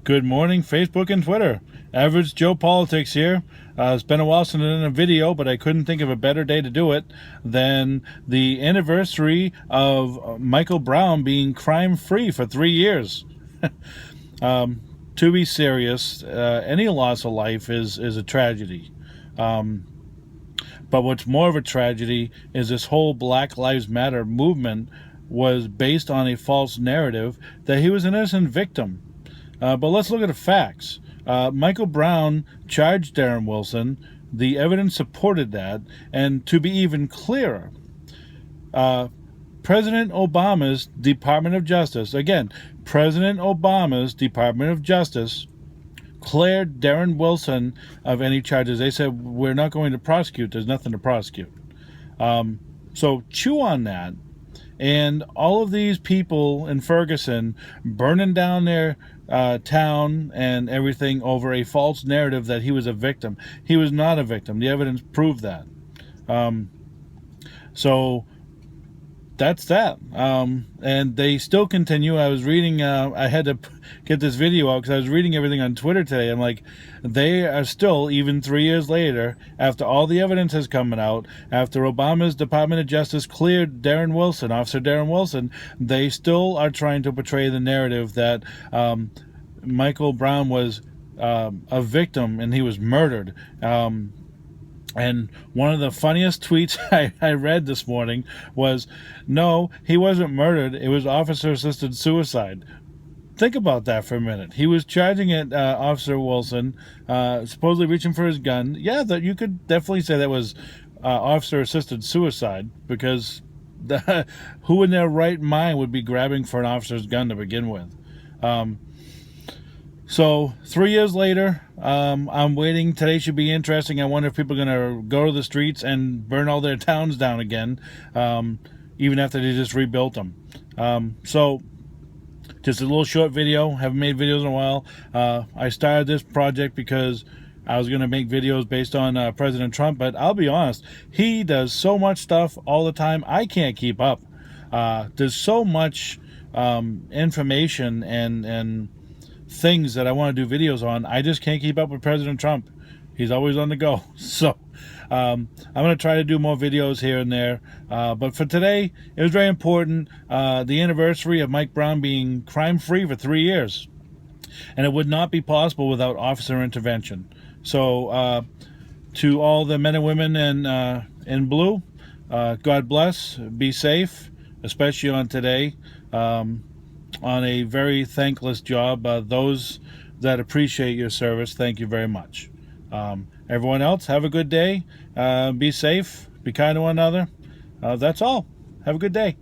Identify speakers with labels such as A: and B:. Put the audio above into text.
A: Good morning, Facebook and Twitter. Average Joe Politics here. It's been a while since I've done a video, but I couldn't think of a better day to do it than the anniversary of Michael Brown being crime-free for 3 years. To be serious, any loss of life is a tragedy. But what's more of a tragedy is this whole Black Lives Matter movement was based on a false narrative that he was an innocent victim. But let's look at the facts. Michael Brown charged Darren Wilson. The evidence supported that. And to be even clearer, President Obama's Department of Justice, again, President Obama's Department of Justice cleared Darren Wilson of any charges. They said, we're not going to prosecute. There's nothing to prosecute. So chew on that. And all of these people in Ferguson burning down their town and everything over a false narrative that he was a victim. He was not a victim. The evidence proved that. So that's that. And they still continue. I was reading, I had to get this video out because I was reading everything on Twitter today. I'm like, they are still, even 3 years later, after all the evidence has come out, after Obama's Department of Justice cleared Darren Wilson, Officer Darren Wilson, they still are trying to portray the narrative that Michael Brown was a victim and he was murdered. And one of the funniest tweets I read this morning was, no, he wasn't murdered. It was officer-assisted suicide. Think about that for a minute. He was charging at Officer Wilson, supposedly reaching for his gun. Yeah, that you could definitely say that was officer-assisted suicide, because who in their right mind would be grabbing for an officer's gun to begin with? So 3 years later, I'm waiting. Today should be interesting. I wonder if people are going to go to the streets and burn all their towns down again, even after they just rebuilt them. So just a little short video. Haven't made videos in a while. I started this project because I was going to make videos based on President Trump, but I'll be honest, he does so much stuff all the time, I can't keep up. There's so much information and things that I want to do videos on. I just can't keep up with President Trump. He's always on the go. So I'm going to try to do more videos here and there. But for today, it was very important. The anniversary of Mike Brown being crime-free for 3 years. And it would not be possible without officer intervention. So to all the men and women in blue, God bless. Be safe, especially on today. On a very thankless job. Those that appreciate your service, thank you very much. Everyone else, have a good day. Be safe. Be kind to one another. That's all. Have a good day.